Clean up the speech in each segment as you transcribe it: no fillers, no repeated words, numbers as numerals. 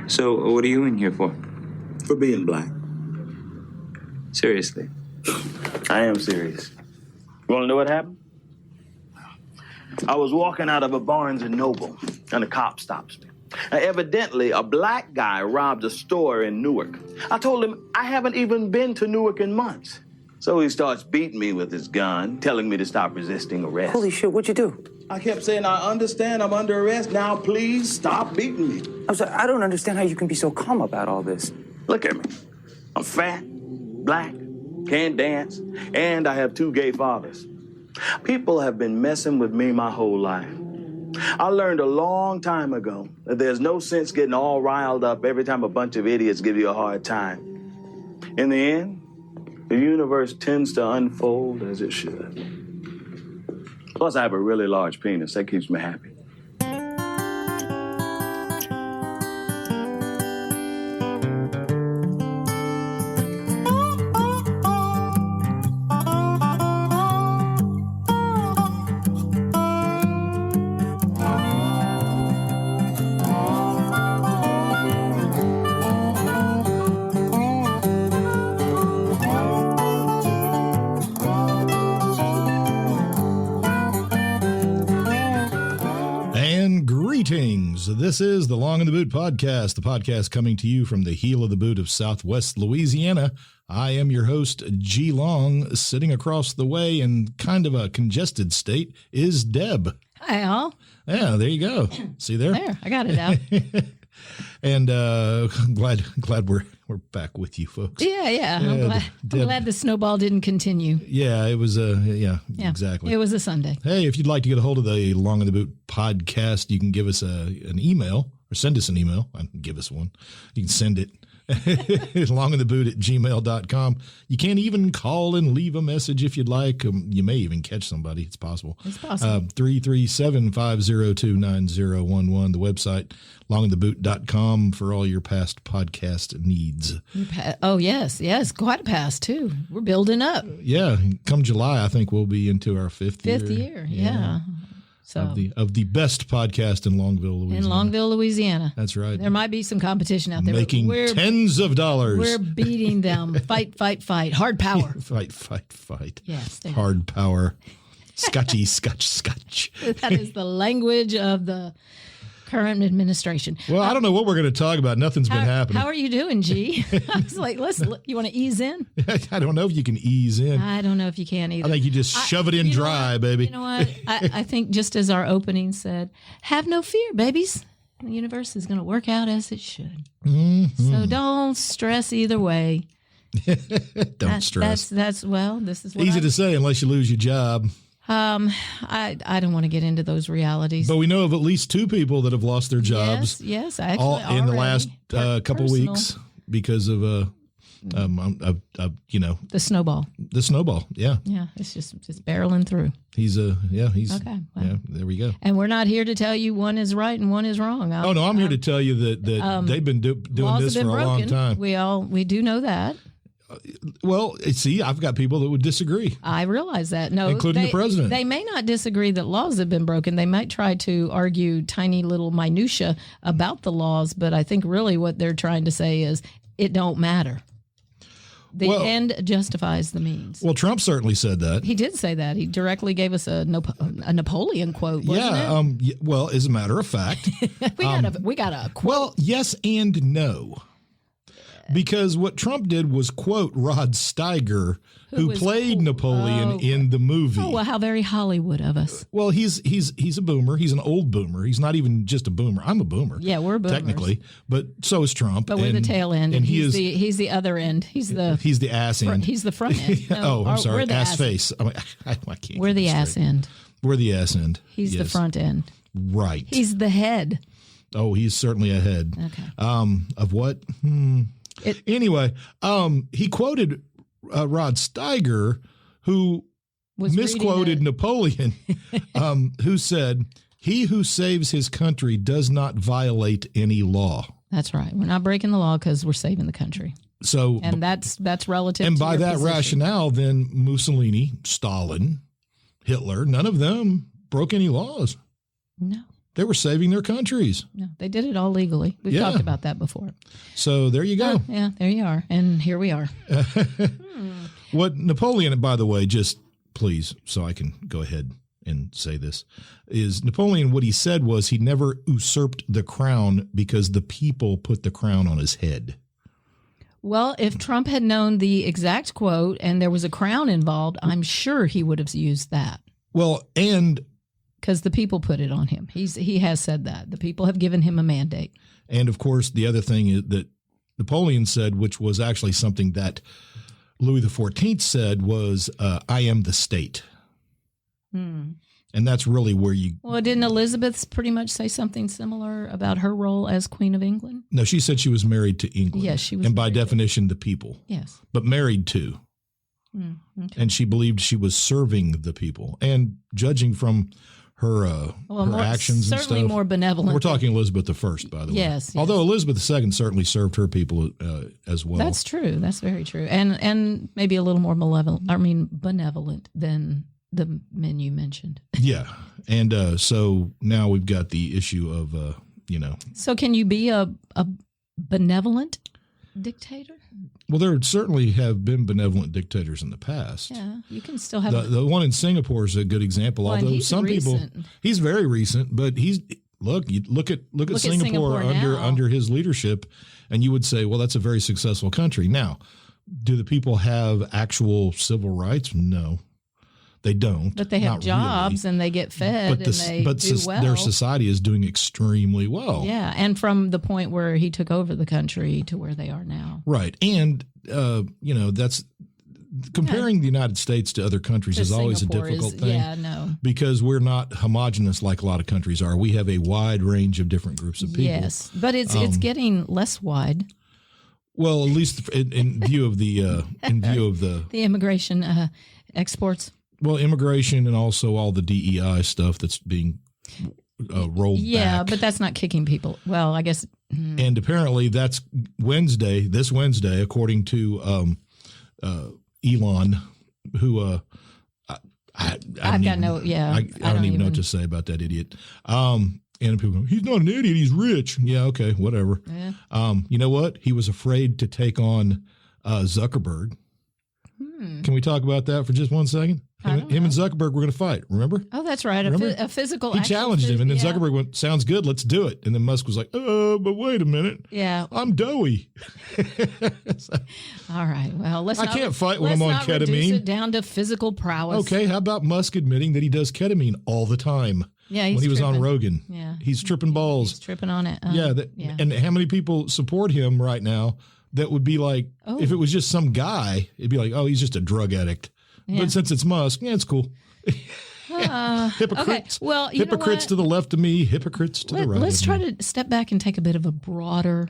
So, what are you in here for? For being black. Seriously? I am serious. You want to know what happened? I was walking out of a Barnes & Noble, and a cop stops me. Now, evidently, a black guy robbed a store in Newark. I told him I haven't even been to Newark in months. So he starts beating me with his gun, telling me to stop resisting arrest. Holy shit, what'd you do? I kept saying, I understand I'm under arrest. Now, please stop beating me. I'm sorry, I don't understand how you can be so calm about all this. Look at me. I'm fat, black, can't dance, and I have 2 gay fathers. People have been messing with me my whole life. I learned a long time ago that there's no sense getting all riled up every time a bunch of idiots give you a hard time. In the end, the universe tends to unfold as it should. Plus, I have a really large penis. That keeps me happy. This is the Long in the Boot podcast, the podcast coming to you from the heel of the boot of Southwest Louisiana. I am your host, G. Long. Sitting across the way in kind of a congested state is Deb. Hi, all. Yeah, there you go. See there? There, I got it out. And glad we're back with you folks. Yeah. I'm glad the snowball didn't continue. Yeah, it was exactly. It was a Sunday. Hey, if you'd like to get a hold of the Long in the Boot podcast, you can give us an email or send us an email. Give us one. You can send it longintheboot@gmail.com. You can't even call and leave a message if you'd like. You may even catch somebody. It's possible. 337-502-9011. The website, longintheboot.com, for all your past podcast needs. Oh, yes. Quite a past, too. We're building up. Yeah. Come July, I think we'll be into our fifth year. Yeah. So, of the best podcast in Longville, Louisiana. That's right. There might be some competition out there. Making tens of dollars. We're beating them. Fight. Hard power. Fight. Yes. Hard power. Scotchy, scotch. That is the language of the current administration. Well, I don't know what we're going to talk about. Nothing's been happening. How are you doing, G? I was like, listen, you want to ease in? I don't know if you can ease in. I don't know if you can either. I think you just shove it in dry, baby. You know what? I think just as our opening said, have no fear, babies. The universe is going to work out as it should. Mm-hmm. So don't stress either way. Don't stress. This is what easy to say unless you lose your job. I don't want to get into those realities. But we know of at least 2 people that have lost their jobs. Yes, actually, all in the last couple weeks because of the snowball. The snowball, yeah. Yeah, it's barreling through. He's okay. Well, yeah. There we go. And we're not here to tell you one is right and one is wrong. I'm here to tell you that they've been doing this for a long time. We do know that. Well, see, I've got people that would disagree. I realize that. No, including the president. They may not disagree that laws have been broken. They might try to argue tiny little minutia about the laws, but I think really what they're trying to say is it don't matter. The end justifies the means. Well, Trump certainly said that. He did say that. He directly gave us a Napoleon quote, wasn't it? Well, as a matter of fact. we got a quote. Well, yes and no. Because what Trump did was quote Rod Steiger, who played Napoleon in the movie. Oh, well, how very Hollywood of us. Well, he's a boomer. He's an old boomer. He's not even just a boomer. I'm a boomer. Yeah, we're boomers. Technically, but so is Trump. But we're the tail end, and he's the other end. He's the ass end. He's the front end. No, I'm sorry, ass face. I can't. We're the ass end. We're the ass end. He's the front end. Right. He's the head. Oh, he's certainly a head. Okay. Of what? Anyway, he quoted Rod Steiger, who misquoted Napoleon, who said, "He who saves his country does not violate any law." That's right. We're not breaking the law because we're saving the country. So, and that's relative. And to by your that position. rationale, then Mussolini, Stalin, Hitler, none of them broke any laws. No. They were saving their countries. No, they did it all legally. We've Yeah. talked about that before. So there you go. Yeah, there you are. And here we are. What Napoleon, by the way, just please, so I can go ahead and say this, is Napoleon, what he said was he never usurped the crown because the people put the crown on his head. Well, if Trump had known the exact quote and there was a crown involved, I'm sure he would have used that. Well, and because the people put it on him. He has said that. The people have given him a mandate. And of course, the other thing is that Napoleon said, which was actually something that Louis XIV said, was, I am the state. And that's really where you... Well, didn't Elizabeth pretty much say something similar about her role as Queen of England? No, she said she was married to England. Yes, she was. And by married definition, the people. Yes. But married to. Okay. And she believed she was serving the people. And judging from her actions and stuff. Certainly more benevolent. We're talking Elizabeth I, by the way. Yes. Although Elizabeth II certainly served her people as well. That's true. That's very true. And maybe a little more benevolent than the men you mentioned. Yeah. And so now we've got the issue of, So can you be a benevolent dictator? Well, there certainly have been benevolent dictators in the past. Yeah, you can still have the one in Singapore is a good example. Well, although he's some recent. people, he's very recent, but look at Singapore under his leadership, and you would say, well, that's a very successful country. Now, do the people have actual civil rights? No, they don't. But they have Not jobs really. and they get fed and they do well. Their society is doing extremely well. Yeah, and from the point where he took over the country to where they are now. Right. And, that's comparing the United States to other countries is always a difficult thing. Yeah, no. Because we're not homogenous like a lot of countries are. We have a wide range of different groups of people. Yes, but it's getting less wide. Well, at least in view of the The immigration exports. Well, immigration and also all the DEI stuff that's being rolled back. Yeah, but that's not kicking people. Well, I guess. And apparently that's this Wednesday, according to Elon, who I don't even know what to say about that idiot. And people go, he's not an idiot, he's rich. Yeah, okay, whatever. Yeah. You know what? He was afraid to take on Zuckerberg. Can we talk about that for just 1 second? Him and Zuckerberg were going to fight, remember? Oh, that's right. A physical. He challenged him, and then Zuckerberg went, sounds good, let's do it. And then Musk was like, but wait a minute. Yeah. I'm doughy. All right. Well, I can't fight when I'm on ketamine. Reduce it down to physical prowess. Okay, how about Musk admitting that he does ketamine all the time? Yeah, when he was on Rogan. Yeah. He's tripping balls. He's tripping on it. Yeah. And how many people support him right now that would be like, if it was just some guy, it'd be like, oh, he's just a drug addict. Yeah. But since it's Musk, it's cool. Hypocrites. Okay. Well, hypocrites to the left of me, hypocrites to the right. Let's try to step back and take a bit of a broader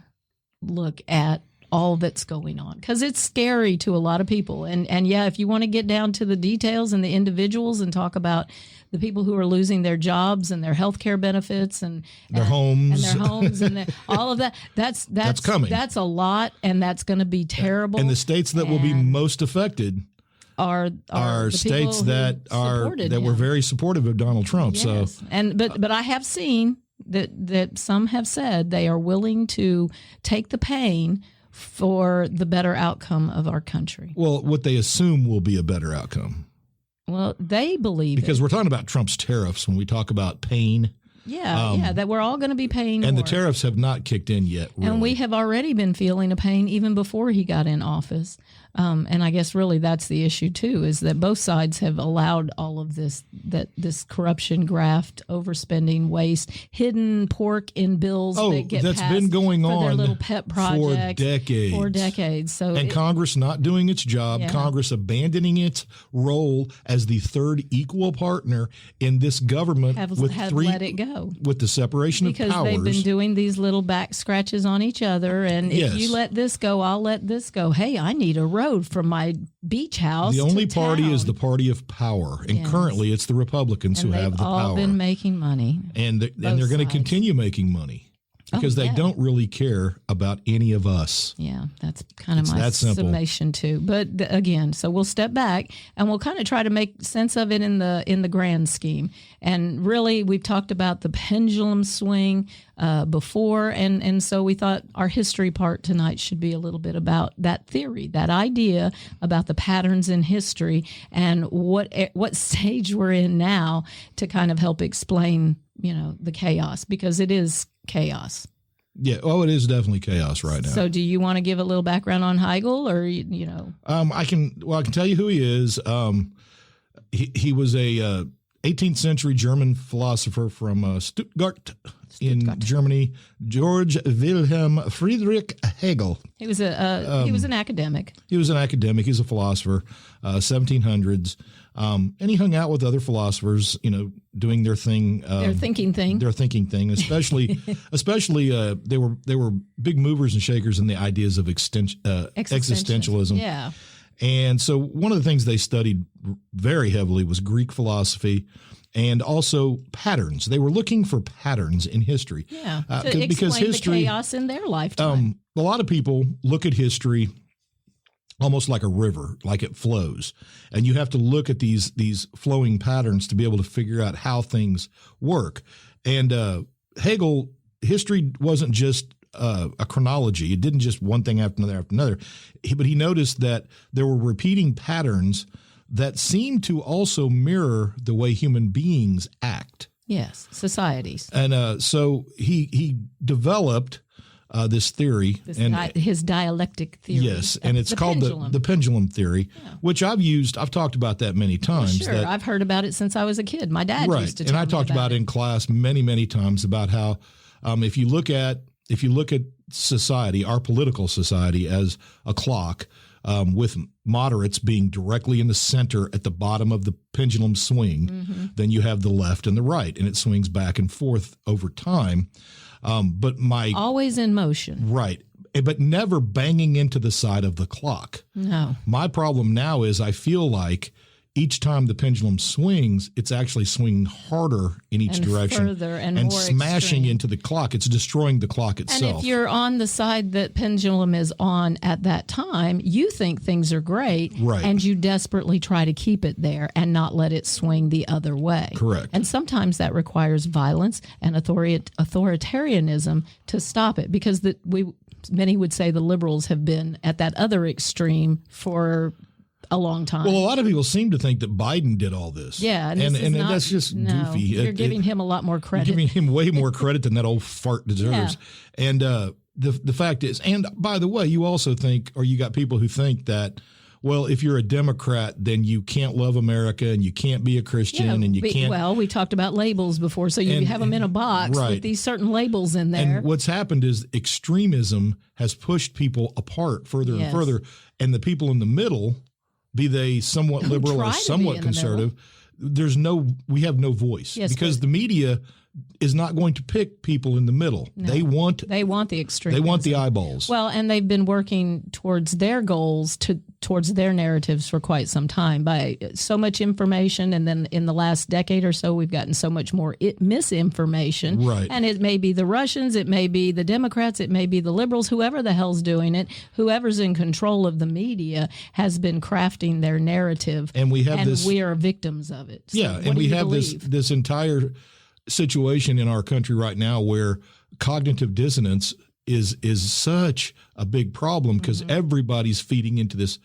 look at all that's going on, because it's scary to a lot of people. And yeah, if you want to get down to the details and the individuals and talk about the people who are losing their jobs and their health care benefits and their homes and all of that, that's coming. That's a lot, and that's going to be terrible. And the states that will be most affected are states that were very supportive of Donald Trump. Yes. So, but I have seen that some have said they are willing to take the pain for the better outcome of our country. Well, what they assume will be a better outcome. Well, they believe because we're talking about Trump's tariffs when we talk about pain. Yeah, that we're all going to be paying and more. The tariffs have not kicked in yet. Really. And we have already been feeling a pain even before he got in office. And I guess really that's the issue too, is that both sides have allowed all of this corruption, graft, overspending, waste, hidden pork in bills that get that's passed been going for on their little pet projects for decades. So Congress not doing its job, Congress abandoning its role as the third equal partner in this government have let it go with the separation of powers. Because they've been doing these little back scratches on each other, and if you let this go, I'll let this go. Hey, I need a road from my beach house. The only to party town. is the party of power, and currently it's the Republicans who have the power. They've all been making money, and they're going to continue making money. because they yeah. don't really care about any of us. Yeah, that's kind of It's my that simple. summation too. But again, so we'll step back and we'll kind of try to make sense of it in the grand scheme. And really, we've talked about the pendulum swing before, and so we thought our history part tonight should be a little bit about that theory, that idea about the patterns in history, and what stage we're in now to kind of help explain, the chaos, because it is chaos. Yeah, it is definitely chaos right now. So do you want to give a little background on Hegel, or, I can tell you who he is. He was a 18th century German philosopher from Stuttgart in Germany, George Wilhelm Friedrich Hegel. He was he was an academic. He was an academic. He's a philosopher, 1700s. And he hung out with other philosophers, doing their thing. Their thinking thing. Especially they were big movers and shakers in the ideas of existentialism. Yeah. And so one of the things they studied very heavily was Greek philosophy and also patterns. They were looking for patterns in history. Yeah, to explain the chaos in their lifetime. A lot of people look at history almost like a river, like it flows. And you have to look at these flowing patterns to be able to figure out how things work. And Hegel, history wasn't just a chronology. It didn't just one thing after another. But he noticed that there were repeating patterns that seemed to also mirror the way human beings act. Yes, societies. And so he developed this theory. His dialectic theory. Yes, and it's called the pendulum theory, which I've talked about that many times. Sure, I've heard about it since I was a kid. My dad used to tell me and I talked about it in class many, many times about how if you look at society, our political society, as a clock, with moderates being directly in the center at the bottom of the pendulum swing, then you have the left and the right, and it swings back and forth over time. But always in motion, right? But never banging into the side of the clock. No. My problem now is I feel like each time the pendulum swings, it's actually swinging harder in each direction further and more smashing extreme into the clock. It's destroying the clock itself. And if you're on the side that pendulum is on at that time, you think things are great, right, and you desperately try to keep it there and not let it swing the other way. Correct. And sometimes that requires violence and authoritarianism to stop it, because many would say the liberals have been at that other extreme for a long time. Well, a lot of people seem to think that Biden did all this. Yeah, and that's just goofy. You're giving him a lot more credit. You're giving him way more credit than that old fart deserves. Yeah. And the fact is, and by the way, you also think, or you got people who think that, well, if you're a Democrat, then you can't love America and you can't be a Christian and you can't. Well, we talked about labels before, so you have them in a box with these certain labels in there. And what's happened is extremism has pushed people apart further and further, and the people in the middle, be they somewhat liberal or somewhat conservative, we have no voice, because the media is not going to pick people in the middle. No, they want the extreme. They want the eyeballs. Well, and they've been working towards their goals, towards their narratives for quite some time, by so much information. And then in the last decade or so, we've gotten so much more misinformation. Right. And it may be the Russians, it may be the Democrats, it may be the liberals, whoever the hell's doing it, whoever's in control of the media has been crafting their narrative. And we are victims of it. So and we have this entire situation in our country right now where cognitive dissonance is such a big problem, because everybody's feeding into this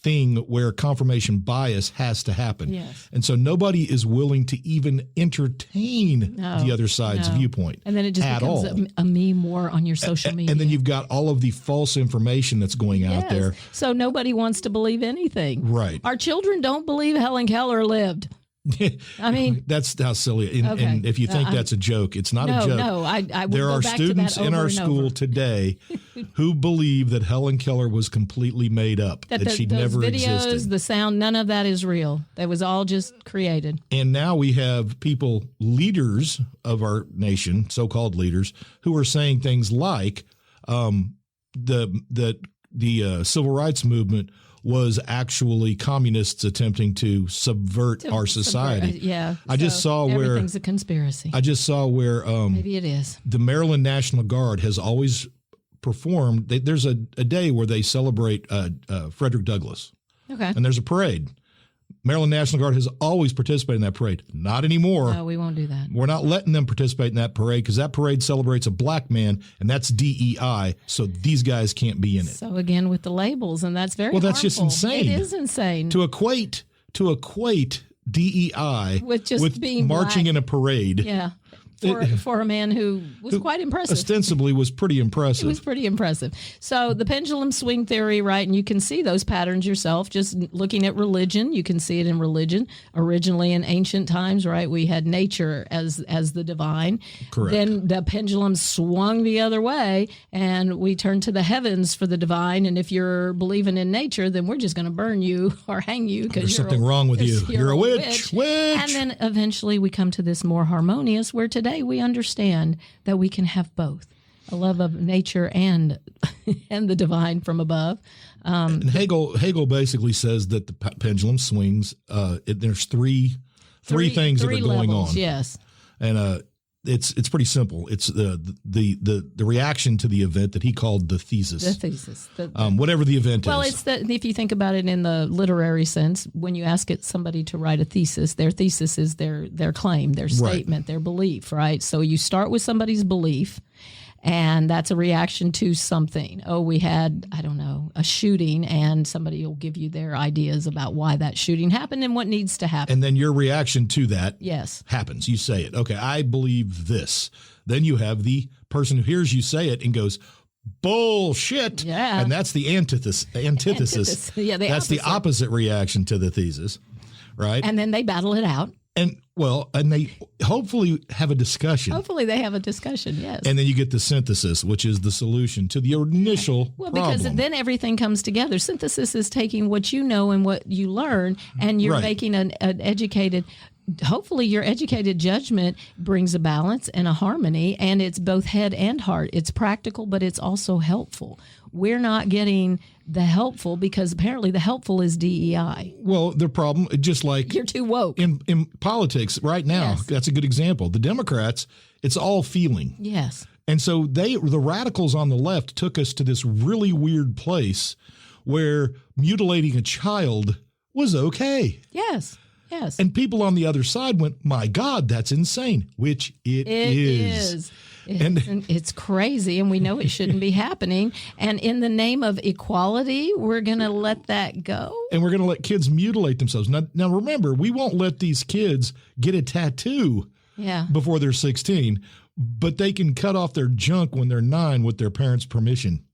thing where confirmation bias has to happen. Yes. And so nobody is willing to even entertain the other side's viewpoint. And then it just becomes a meme war on your social media. And then you've got all of the false information that's going out there. So nobody wants to believe anything. Right. Our children don't believe Helen Keller lived. I mean, that's how silly. And if you think that's a joke, it's not a joke. No, I would there go are back students to that in our and school over. Today who believe that Helen Keller was completely made up, that she never existed. Those videos, the sound, none of that is real. That was all just created. And now we have people, leaders of our nation, so-called leaders, who are saying things like the civil rights movement was actually communists attempting to subvert our society. I just saw where everything's a conspiracy. I just saw where Maybe it is. the Maryland National Guard has always performed. There's a day where they celebrate Frederick Douglass, Okay. and there's a parade. Maryland National Guard has always participated in that parade. Not anymore. No, we won't do that. We're not letting them participate in that parade because that parade celebrates a black man, and that's DEI, so these guys can't be in it. So again, with the labels, and that's very Well, that's just harmful. insane. It is insane. To equate DEI With just being marching black. in a parade. Yeah. For a man who was quite impressive. Ostensibly was pretty impressive. It was pretty impressive. So the pendulum swing theory, right? And you can see those patterns yourself just looking at religion. You can see it in religion. Originally in ancient times, right? We had nature as the divine. Correct. Then the pendulum swung the other way and we turned to the heavens for the divine. And if you're believing in nature, then we're just going to burn you or hang you because There's something wrong with you. You're a witch. And then eventually we come to this more harmonious where today we understand that we can have both a love of nature and the divine from above. And Hegel basically says that the pendulum swings. There's three things that are going levels, on. Yes, and it's pretty simple. It's the reaction to the event that he called the thesis. the thesis. Whatever the event Well, is. it's if you think about it in the literary sense, when you ask somebody to write a thesis, their thesis is their claim, their statement, their belief, right? So you start with somebody's belief, and that's a reaction to something. Oh, we had, I don't know, a shooting, and somebody will give you their ideas about why that shooting happened and what needs to happen. And then your reaction to that Yes. happens. You say it. Okay, I believe this. Then you have the person who hears you say it and goes, bullshit. Yeah. And that's the antithesis. Yeah, That's the opposite reaction to the thesis, right? And then they battle it out. And they hopefully have a discussion. Hopefully they have a discussion, yes. And then you get the synthesis, which is the solution to the initial Well, problem. because then everything comes together. Synthesis is taking what you know and what you learn, and you're Right. making an educated. Hopefully, your educated judgment brings a balance and a harmony, and it's both head and heart. It's practical, but it's also helpful. We're not getting the helpful because apparently the helpful is DEI. Well, the problem, just like You're too woke. in politics right now, Yes. that's a good example. The Democrats, it's all feeling. Yes. And so the radicals on the left took us to this really weird place where mutilating a child was okay. Yes. Yes. And people on the other side went, my God, that's insane, which it is. And it's crazy, and we know it shouldn't be happening. And in the name of equality, we're going to let that go. And we're going to let kids mutilate themselves. Now, remember, we won't let these kids get a tattoo Yeah. before they're 16, but they can cut off their junk when they're 9 with their parents' permission,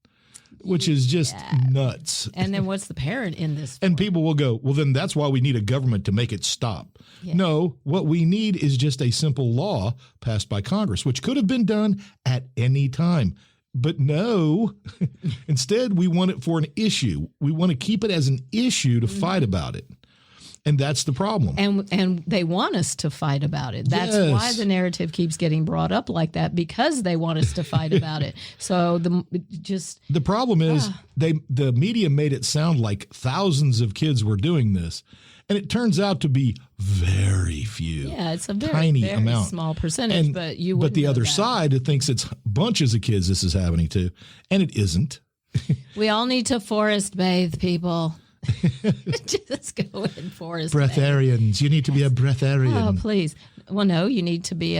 which is just nuts. And then what's the parent in this? And people will go, well, then that's why we need a government to make it stop. Yeah. No, what we need is just a simple law passed by Congress, which could have been done at any time. But no, instead, we want it for an issue. We want to keep it as an issue to fight about it. And that's the problem. And they want us to fight about it. That's Yes. why the narrative keeps getting brought up like that, because they want us to fight about it. So The problem is the media made it sound like thousands of kids were doing this. And it turns out to be very few. yeah, it's a very, tiny very amount. small percentage. But you wouldn't the know other that. side, it thinks it's bunches of kids this is happening to, and it isn't. We all need to forest bathe, people. Just go and forest bathe. Breatharians. You need to be a breatharian. Oh, please. Well, no, you need to be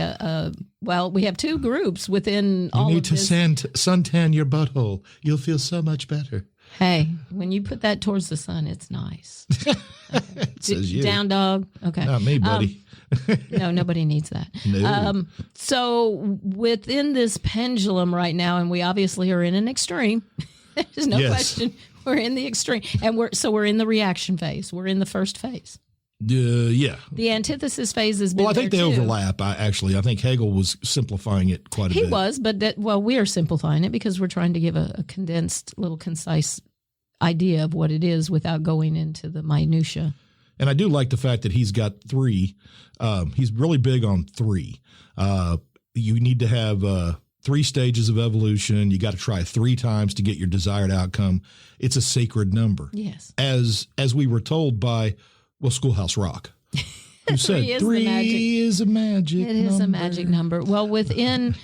well, we have two groups within all You need of to this. suntan your butthole. You'll feel so much better. Hey, when you put that towards the sun, it's nice. Says you. Down dog. Okay. Not me, buddy. No, nobody needs that. No. So within this pendulum right now, and we obviously are in an extreme. There's no Yes. question. We're in the extreme, and we're in the reaction phase. We're in the first phase. Yeah. The antithesis phase has been Well, I think they there too. overlap. I think Hegel was simplifying it quite a bit. He was, but we are simplifying it because we're trying to give a condensed, little concise idea of what it is without going into the minutia. And I do like the fact that he's got 3. He's really big on 3. You need to have 3 stages of evolution. You got to try 3 times to get your desired outcome. It's a sacred number. Yes. As we were told by, Schoolhouse Rock, who said 3 is a magic number. It is a magic number. Well, within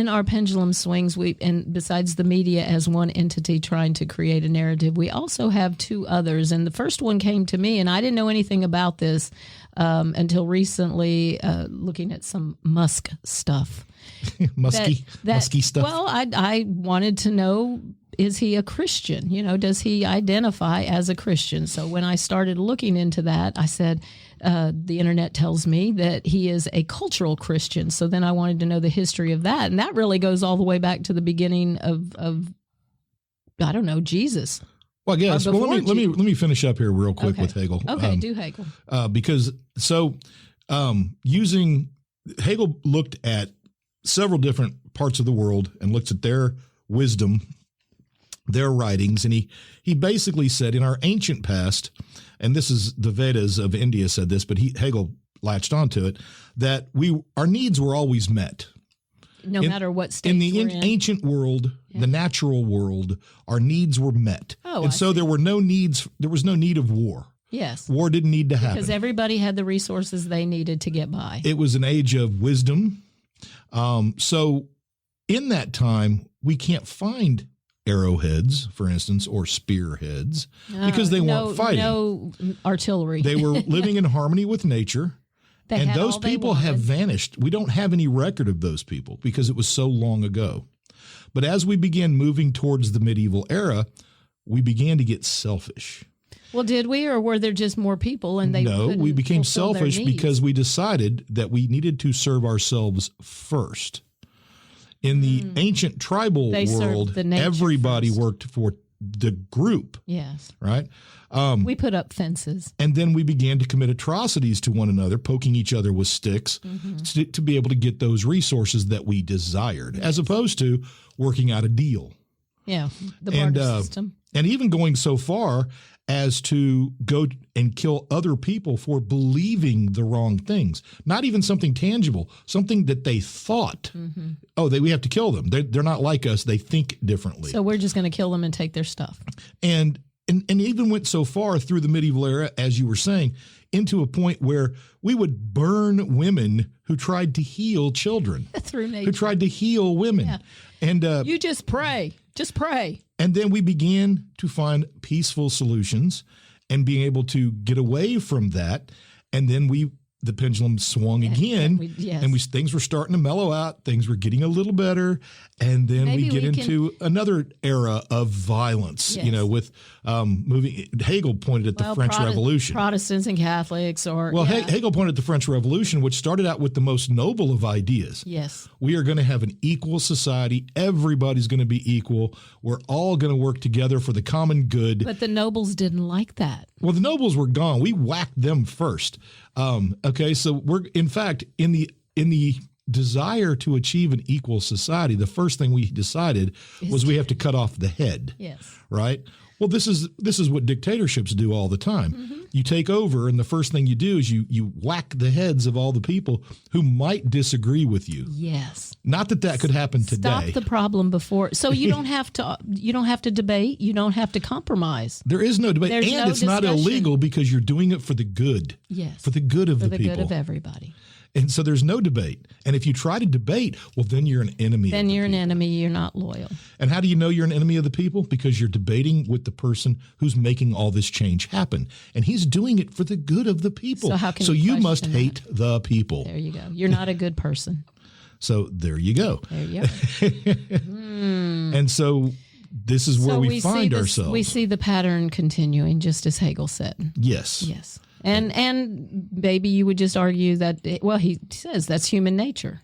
our pendulum swings, and besides the media as one entity trying to create a narrative, we also have 2 others. And the first one came to me, and I didn't know anything about this until recently, looking at some Musk stuff. Musky stuff. Well, I wanted to know, is he a Christian? Does he identify as a Christian? So when I started looking into that, I said, the internet tells me that he is a cultural Christian. So then I wanted to know the history of that. And that really goes all the way back to the beginning of I don't know, Jesus. Well, I guess. Well, let me finish up here real quick with Hegel. Okay, do Hegel. Because using Hegel looked at several different parts of the world and looked at their wisdom, their writings, and he basically said in our ancient past, and this is the Vedas of India said this, but Hegel latched onto it, that our needs were always met. No matter what state in the ancient world, the natural world, our needs were met. And so there was no need of war. Yes. War didn't need to happen. Because everybody had the resources they needed to get by. It was an age of wisdom. So in that time, we can't find arrowheads, for instance, or spearheads, because they weren't fighting. No artillery. They were living in harmony with nature. And those people have vanished. We don't have any record of those people because it was so long ago. But as we began moving towards the medieval era, we began to get selfish. Well, did we, or were there just more people and they No, we became selfish because because we decided that we needed to serve ourselves first. In the ancient tribal world, everybody worked for the group. Yes. Right? We put up fences. And then we began to commit atrocities to one another, poking each other with sticks to be able to get those resources that we desired, as opposed to working out a deal. Yeah, the barter system. And even going so far as to go and kill other people for believing the wrong things. Not even something tangible, something that they thought, we have to kill them. They're not like us. They think differently. So we're just going to kill them and take their stuff. And even went so far through the medieval era, as you were saying, into a point where we would burn women who tried to heal children. Through nature. Who tried to heal women. Yeah. And you just pray. Just pray. And then we began to find peaceful solutions and being able to get away from that. And then the pendulum swung again, and things were starting to mellow out. Things were getting a little better, and then we get into another era of violence. Yes. With moving. Hegel pointed at the French Revolution. Protestants and Catholics, Hegel pointed at the French Revolution, which started out with the most noble of ideas. Yes, we are going to have an equal society. Everybody's going to be equal. We're all going to work together for the common good. But the nobles didn't like that. Well, the nobles were gone. We whacked them first. Okay, so we're in fact in the desire to achieve an equal society. The first thing we decided was we have to cut off the head. Yes. Right. Well, this is what dictatorships do all the time. You take over, and the first thing you do is you whack the heads of all the people who might disagree with you. Yes. Not that could happen today. Stop the problem before. So you don't have to debate. You don't have to compromise. There is no debate, and it's not illegal because you're doing it for the good. Yes. For the good of the people. For the good of everybody. And so there's no debate. And if you try to debate, well, then you're an enemy. Then you're an enemy. You're not loyal. And how do you know you're an enemy of the people? Because you're debating with the person who's making all this change happen. And he's doing it for the good of the people. So how can you must hate the people. There you go. You're not a good person. So there you go. There you go. And so this is where we find ourselves. We see the pattern continuing, just as Hegel said. Yes. Yes. And maybe you would just argue that, he says that's human nature.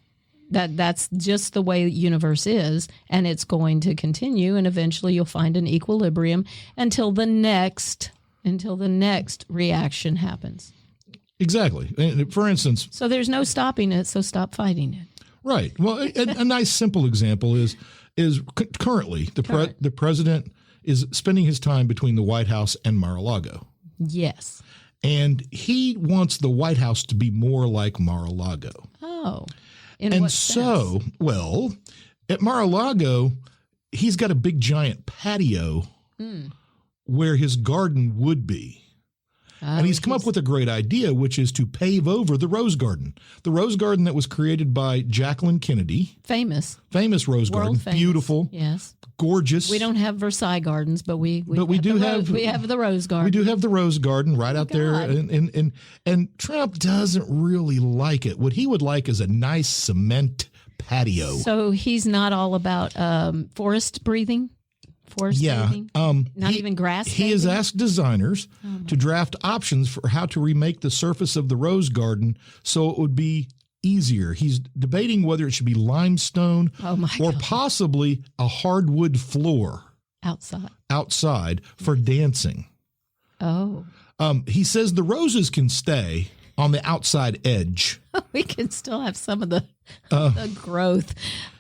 That's just the way the universe is, and it's going to continue, and eventually you'll find an equilibrium until the next reaction happens. Exactly. For instance. So there's no stopping it, so stop fighting it. Right. Well, a nice simple example is currently the president is spending his time between the White House and Mar-a-Lago. Yes. And he wants the White House to be more like Mar-a-Lago. Oh. In what sense? Well, At Mar-a-Lago, he's got a big giant patio where his garden would be. And he's come up with a great idea, which is to pave over the rose garden. The rose garden that was created by Jacqueline Kennedy. Famous Rose garden. famous. Beautiful. Yes. Gorgeous. We don't have Versailles gardens, but we do have have we have the rose garden. We do have the rose garden right out there. And Trump doesn't really like it. What he would like is a nice cement patio. So he's not all about forest breathing? Breathing? Not even grass He has bathing? asked designers to draft options for how to remake the surface of the rose garden so it would be easier. He's debating whether it should be limestone or possibly a hardwood floor outside for dancing. Oh. He says the roses can stay on the outside edge. We can still have some of the growth.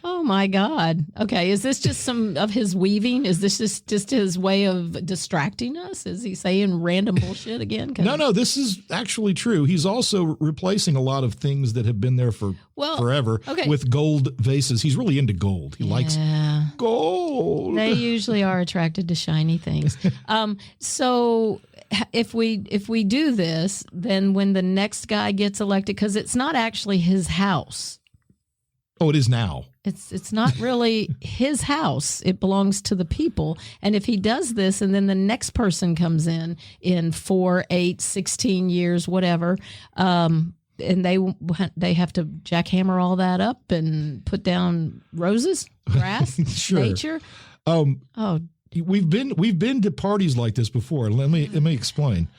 Oh my God. Okay. Is this just some of his weaving? Is this just his way of distracting us? Is he saying random bullshit again? No, this is actually true. He's also replacing a lot of things that have been there for forever with gold vases. He's really into gold. He likes gold. They usually are attracted to shiny things. So if we do this, then when the next guy gets elected, because it's not actually his house. Oh, it is now. It's not really his house. It belongs to the people. And if he does this and then the next person comes in 4, 8, 16 years, whatever, and they have to jackhammer all that up and put down roses, grass, nature. We've been to parties like this before. Let me explain.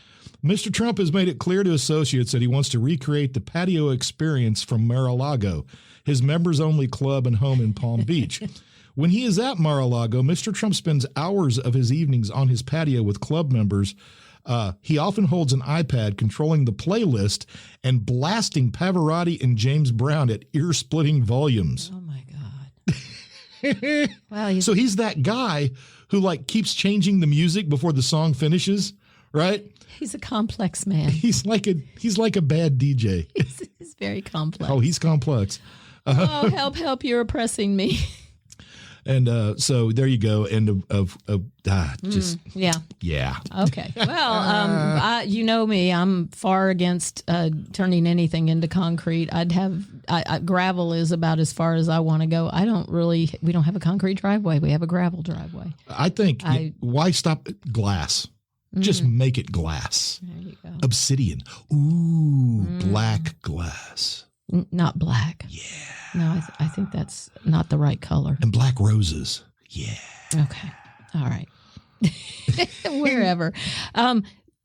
Mr. Trump has made it clear to associates that he wants to recreate the patio experience from Mar-a-Lago, his members-only club and home in Palm Beach. When he is at Mar-a-Lago, Mr. Trump spends hours of his evenings on his patio with club members. He often holds an iPad controlling the playlist and blasting Pavarotti and James Brown at ear-splitting volumes. Oh, my God. Wow, so he's that guy who keeps changing the music before the song finishes, right? He's a complex man. He's like a bad DJ. He's very complex. Oh, he's complex. Oh, help! You're oppressing me. And so there you go. And yeah. Okay. Well, you know me. I'm far against turning anything into concrete. Gravel is about as far as I want to go. We don't have a concrete driveway. We have a gravel driveway. I think why stop at glass? Just make it glass. There you go. Obsidian. Ooh, black glass. Not black. Yeah. No, I think that's not the right color. And black roses. Yeah. Okay. All right. Wherever.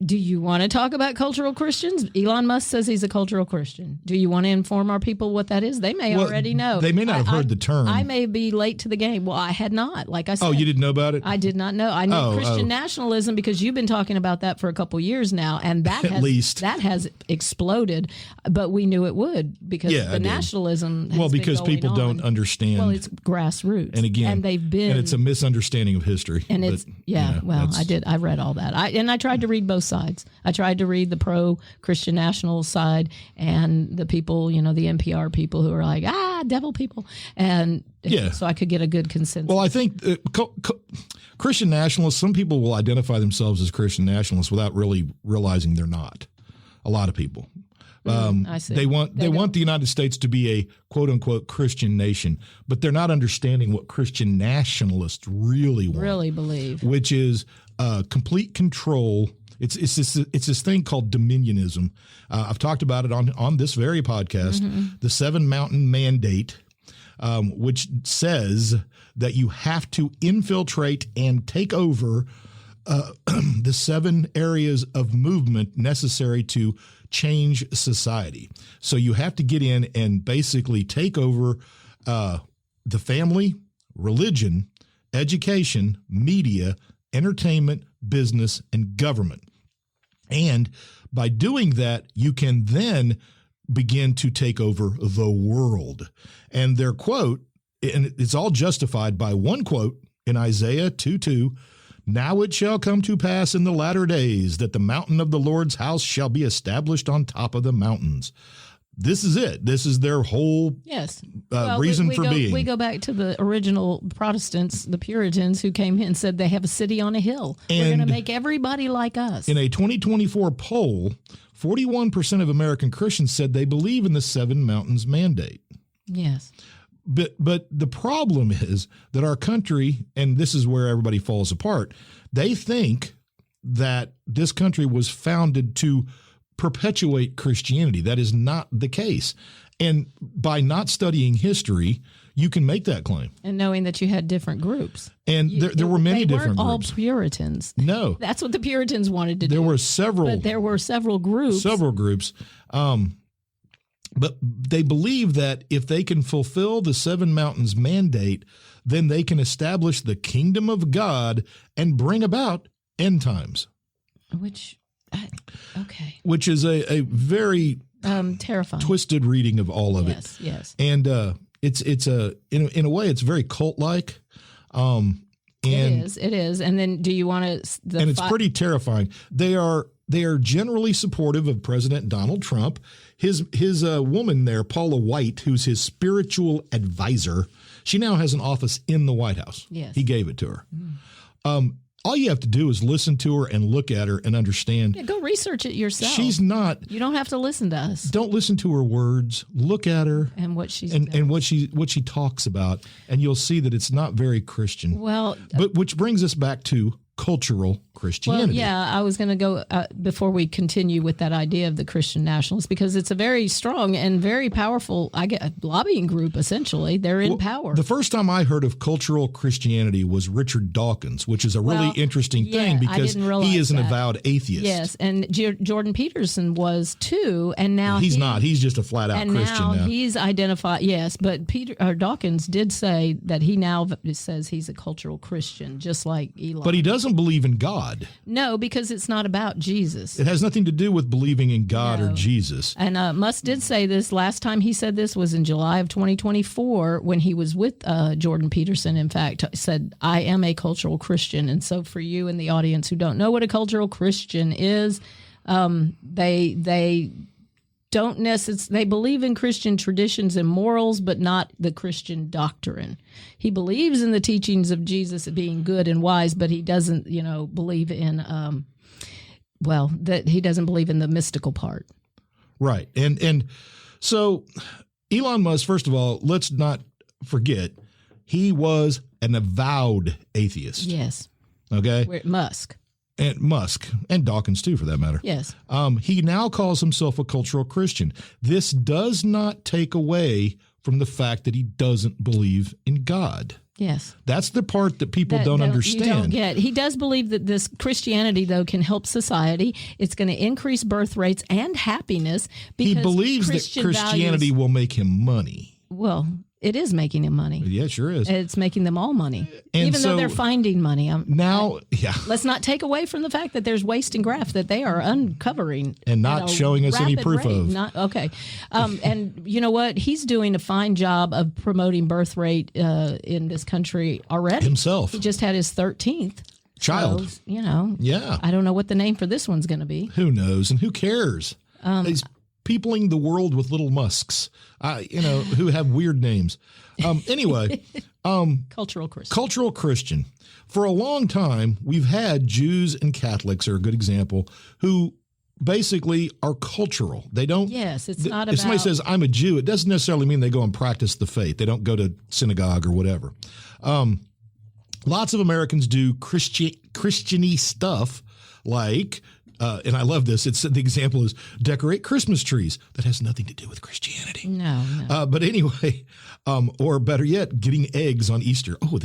Do you want to talk about cultural Christians? Elon Musk says he's a cultural Christian. Do you want to inform our people what that is? They may already know. They may not have heard the term. I may be late to the game. Well, I had not, like I said. Oh, you didn't know about it? I did not know. I knew Christian nationalism because you've been talking about that for a couple years now, and that has exploded. But we knew it would because the nationalism has because been people going don't understand. Well, it's grassroots. And again, and they've been. And it's a misunderstanding of history. And it's, I did. I read all that. I tried to read both sides. I tried to read the pro-Christian national side and the people, the NPR people who are like, devil people. And so I could get a good consensus. Well, I think Christian nationalists, some people will identify themselves as Christian nationalists without really realizing they're not. A lot of people. I see. They want the United States to be a quote unquote Christian nation, but they're not understanding what Christian nationalists really want. Really believe. Which is complete control. It's this thing called dominionism. I've talked about it on this very podcast, the 7 Mountain Mandate, which says that you have to infiltrate and take over the 7 areas of movement necessary to change society. So you have to get in and basically take over the family, religion, education, media, entertainment, business, and government. And by doing that, you can then begin to take over the world. And their quote, and it's all justified by one quote in Isaiah 2:2, "Now it shall come to pass in the latter days that the mountain of the Lord's house shall be established on top of the mountains." this is it. This is their whole Yes. reason for being. We go back to the original Protestants, the Puritans, who came in and said they have a city on a hill. We're going to make everybody like us. In a 2024 poll, 41% of American Christians said they believe in the Seven Mountains Mandate. Yes. But the problem is that our country, and this is where everybody falls apart, they think that this country was founded to perpetuate Christianity. That is not the case. And by not studying history, you can make that claim. And knowing that you had different groups. And there were many different groups. They weren't groups. all Puritans. No. That's what the Puritans wanted to do. There were several. But there were several groups. Several groups. But they believe that if they can fulfill the Seven Mountains Mandate, then they can establish the kingdom of God and bring about end times. Which is a very terrifying, twisted reading of all of it. Yes. And it's in a way it's very cult like. It is. And then do you want to? And it's pretty terrifying. They are generally supportive of President Donald Trump. His woman there, Paula White, who's his spiritual advisor, she now has an office in the White House. Yes. He gave it to her. All you have to do is listen to her and look at her and understand. Yeah, go research it yourself. She's not. You don't have to listen to us. Don't listen to her words. Look at her and what she's and what she talks about, and you'll see that it's not very Christian. Well, but which brings us back to cultural Christianity. Well, yeah, I was going to go before we continue with that idea of the Christian nationalists, because it's a very strong and very powerful lobbying group, essentially. They're in power. The first time I heard of cultural Christianity was Richard Dawkins, which is a really interesting thing because he is an avowed atheist. Yes, and Jordan Peterson was too, and now he's not. He's just a flat-out Christian now. He's identified, yes, but Dawkins did say that he now says he's a cultural Christian, just like Elon. But he doesn't believe in God. No, because it's not about Jesus. It has nothing to do with believing in God or Jesus. And Musk did say this. Last time he said this was in July of 2024 when he was with Jordan Peterson, in fact, said, I am a cultural Christian. And so for you in the audience who don't know what a cultural Christian is, they don't necessarily, they believe in Christian traditions and morals, but not the Christian doctrine. He believes in the teachings of Jesus being good and wise, but he doesn't, believe in, that he doesn't believe in the mystical part. Right. And so Elon Musk, first of all, let's not forget, he was an avowed atheist. Yes. Okay. Musk. And Dawkins too, for that matter. Yes. He now calls himself a cultural Christian. This does not take away from the fact that he doesn't believe in God. Yes. That's the part that people don't understand. You don't get. He does believe that this Christianity, though, can help society. It's going to increase birth rates and happiness. Because he believes that Christianity will make him money. Well, it is making him money. Yeah, it sure is. It's making them all money, and even though they're finding money. Let's not take away from the fact that there's waste and graft that they are uncovering and not showing us any proof of. And you know what? He's doing a fine job of promoting birth rate in this country already. Himself. He just had his 13th child. So, yeah. I don't know what the name for this one's going to be. Who knows? And who cares? He's peopling the world with little Musks, who have weird names. Anyway, cultural Christian. Cultural Christian. For a long time, we've had Jews and Catholics are a good example who basically are cultural. They don't. Yes, it's not about. If somebody says I'm a Jew, it doesn't necessarily mean they go and practice the faith. They don't go to synagogue or whatever. Lots of Americans do Christian-y stuff like. And I love this. The example is decorate Christmas trees. That has nothing to do with Christianity. No. But anyway, or better yet, getting eggs on Easter. Oh,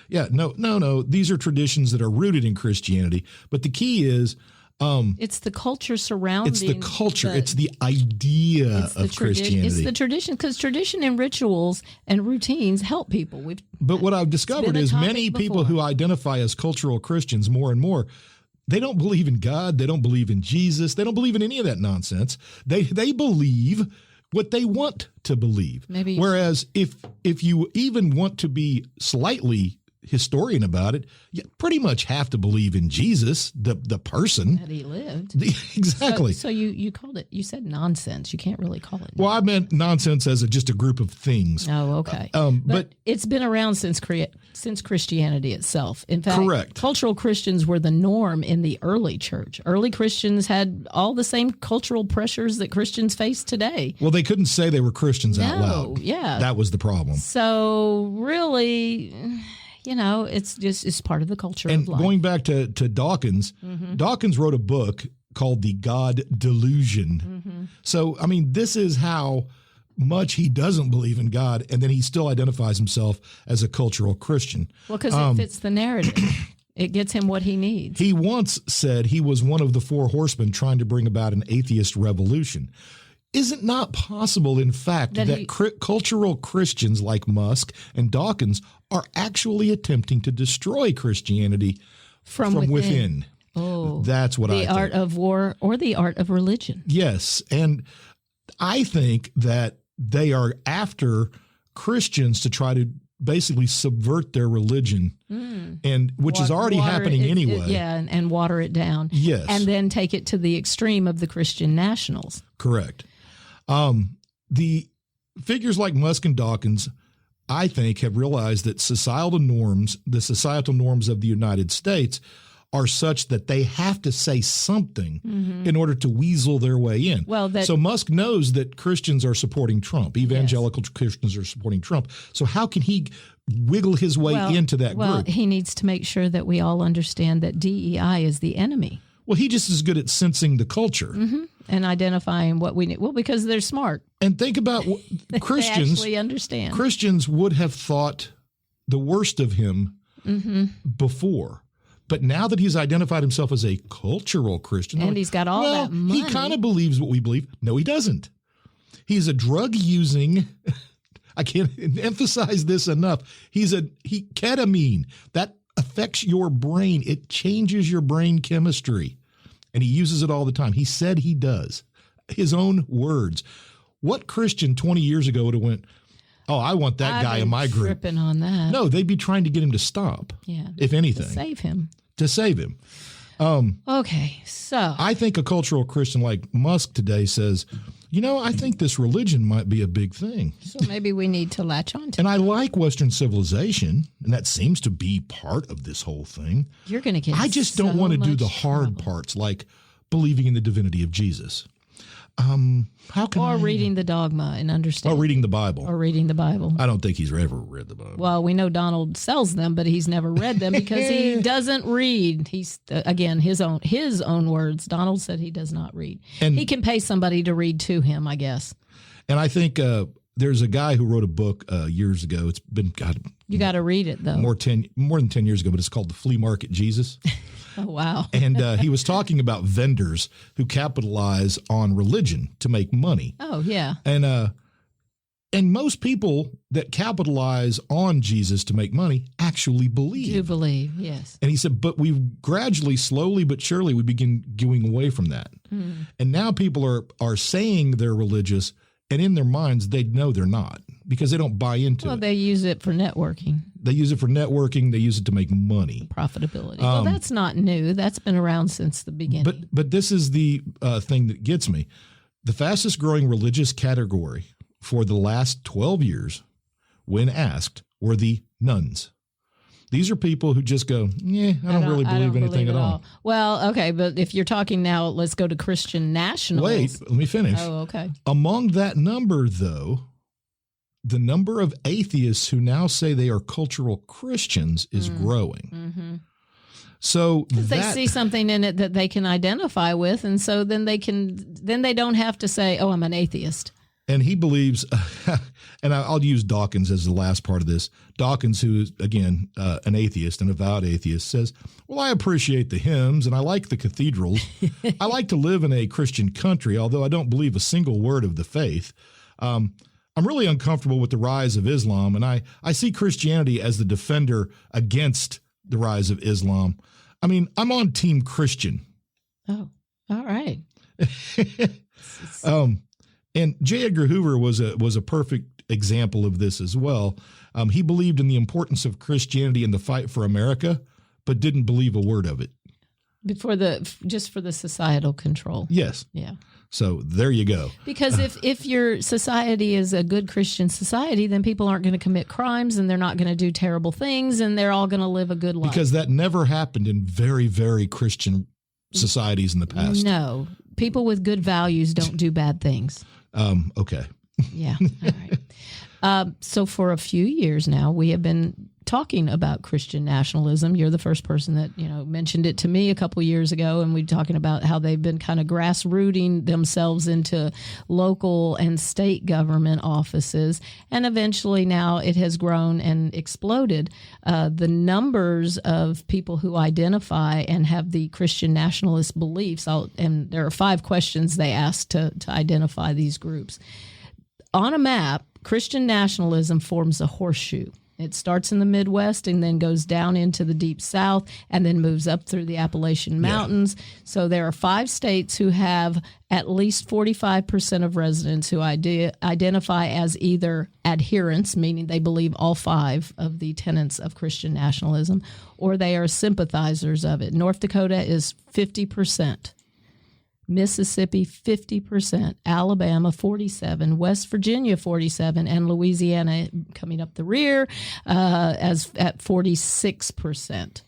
no. These are traditions that are rooted in Christianity. But the key is, it's the culture surrounding. It's the culture. It's the idea of Christianity. It's the tradition, because tradition and rituals and routines help people. But what I've discovered is many people who identify as cultural Christians more and more, they don't believe in God. They don't believe in Jesus. They don't believe in any of that nonsense. They believe what they want to believe. Maybe. Whereas if you even want to be slightly historian about it, you pretty much have to believe in Jesus, the person. That he lived. Exactly. So you called it, you said nonsense. You can't really call it. Well, I meant nonsense as just a group of things. Oh, okay. But it's been around since Christianity itself. In fact, correct. Cultural Christians were the norm in the early church. Early Christians had all the same cultural pressures that Christians face today. Well, they couldn't say they were Christians out loud. Yeah. That was the problem. So really, it's part of the culture And of life. going back to Dawkins, Dawkins wrote a book called The God Delusion. So, I mean, this is how much he doesn't believe in God, and then he still identifies himself as a cultural Christian. Well, because it fits the narrative. It gets him what he needs. He once said he was one of the four horsemen trying to bring about an atheist revolution. Is it not possible, in fact, that cultural Christians like Musk and Dawkins are actually attempting to destroy Christianity from within? Oh, that's what I think. The art of war or the art of religion. Yes, and I think that they are after Christians to try to basically subvert their religion, and which is already happening anyway. And water it down. Yes, and then take it to the extreme of the Christian nationals. Correct. The figures like Musk and Dawkins, I think, have realized that societal norms of the United States are such that they have to say something in order to weasel their way in. So Musk knows that Christians are supporting Trump. Evangelical Christians are supporting Trump. So how can he wiggle his way into that group? Well, he needs to make sure that we all understand that DEI is the enemy. Well, he just is good at sensing the culture. And identifying what we need. Well, because they're smart. And think about Christians. They actually understand. Christians would have thought the worst of him before. But now that he's identified himself as a cultural Christian. And he's got all that money. He kind of believes what we believe. No, he doesn't. He's a drug-using, I can't emphasize this enough. Ketamine. That affects your brain. It changes your brain chemistry. And he uses it all the time. He said he does. His own words. What Christian 20 years ago would have went, oh, I want that guy in my group. Tripping on that. No, they'd be trying to get him to stop. Yeah. If anything. To save him. Okay, so. I think a cultural Christian like Musk today says, I think this religion might be a big thing. So maybe we need to latch on to And I like Western civilization, and that seems to be part of this whole thing. You're going to get I just don't want to do the hard parts like believing in the divinity of Jesus. Reading the dogma and understanding. Or reading the Bible. I don't think he's ever read the Bible. Well, we know Donald sells them, but he's never read them because he doesn't read. He's again his own words. Donald said he does not read. And he can pay somebody to read to him, I guess. And I think there's a guy who wrote a book years ago. It's been you got to read it though. More than 10 years ago, but it's called The Flea Market Jesus. Oh, wow. And he was talking about vendors who capitalize on religion to make money. Oh, yeah. And most people that capitalize on Jesus to make money actually believe. Do believe, yes. And he said, but we've gradually, slowly but surely, we begin going away from that. And now people are saying they're religious, and in their minds, they know they're not because they don't buy into it. Well, they use it for networking. They use it for networking. They use it to make money. Profitability. Well, that's not new. That's been around since the beginning. But this is the thing that gets me. The fastest growing religious category for the last 12 years, when asked, were the nuns. These are people who just go, I don't really believe anything at all. Well, okay, but if you're talking now, let's go to Christian nationals. Wait, let me finish. Oh, okay. Among that number, though, the number of atheists who now say they are cultural Christians is growing. So they see something in it that they can identify with, and so then they don't have to say, "Oh, I'm an atheist." And he believes, and I'll use Dawkins as the last part of this. Dawkins, who is, again, an atheist, an avowed atheist, says, well, I appreciate the hymns and I like the cathedrals. I like to live in a Christian country, although I don't believe a single word of the faith. I'm really uncomfortable with the rise of Islam, and I see Christianity as the defender against the rise of Islam. I mean, I'm on Team Christian. Oh, all right. And J. Edgar Hoover was a perfect example of this as well. He believed in the importance of Christianity in the fight for America, but didn't believe a word of it. Just for the societal control. Yes. Yeah. So there you go. Because if your society is a good Christian society, then people aren't going to commit crimes and they're not going to do terrible things and they're all going to live a good life. Because that never happened in very, very Christian societies in the past. No. People with good values don't do bad things. Okay. Yeah. All right. So for a few years now, we have been talking about Christian nationalism. You're the first person that, mentioned it to me a couple years ago, and we're talking about how they've been kind of grassrooting themselves into local and state government offices. And eventually now it has grown and exploded. The numbers of people who identify and have the Christian nationalist beliefs, and there are 5 questions they asked to identify these groups. On a map, Christian nationalism forms a horseshoe. It starts in the Midwest and then goes down into the Deep South and then moves up through the Appalachian Mountains. Yeah. So there are 5 states who have at least 45% of residents who identify as either adherents, meaning they believe all 5 of the tenets of Christian nationalism, or they are sympathizers of it. North Dakota is 50%. Mississippi 50%, Alabama 47%, West Virginia 47%, and Louisiana coming up the rear as at 46%.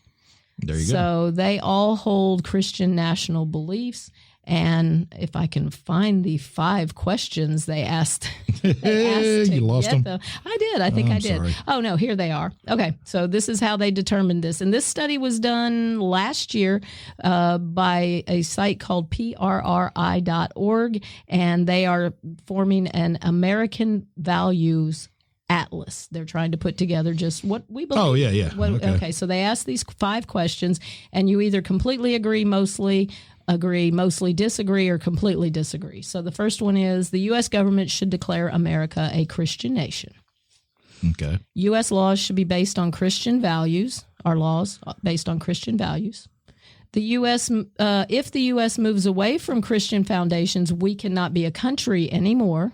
There you go. So they all hold Christian national beliefs. And if I can find the 5 questions they asked, you lost them. I did. I think I did. Sorry. Oh, no, here they are. Okay, so this is how they determined this. And this study was done last year by a site called prri.org, and they are forming an American values atlas. They're trying to put together just what we believe. Oh, yeah. Okay, so they asked these 5 questions, and you either completely agree, mostly disagree, or completely disagree. So the first one is the U.S. government should declare America a Christian nation. Okay. U.S. laws should be based on Christian values. Our laws based on Christian values. The U.S. If the U.S. moves away from Christian foundations, we cannot be a country anymore.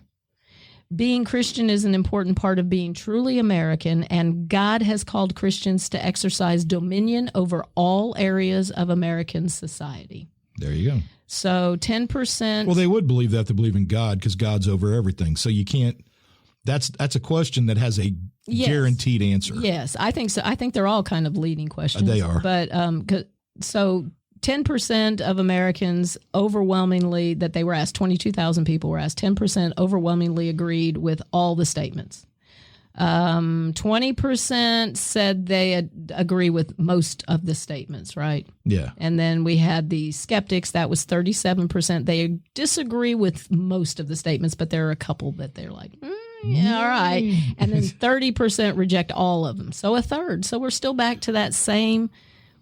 Being Christian is an important part of being truly American, and God has called Christians to exercise dominion over all areas of American society. There you go. So 10%. Well, they would believe that. They believe in God because God's over everything. So you can't. That's a question that has a guaranteed answer. Yes, I think so. I think they're all kind of leading questions. They are. But so 10% of Americans overwhelmingly that they were asked, 22,000 people were asked, 10% overwhelmingly agreed with all the statements. 20% said they agree with most of the statements, right? Yeah. And then we had the skeptics, that was 37%. They disagree with most of the statements, but there are a couple that they're like, yeah, all right. And then 30% reject all of them. So a third. So we're still back to that same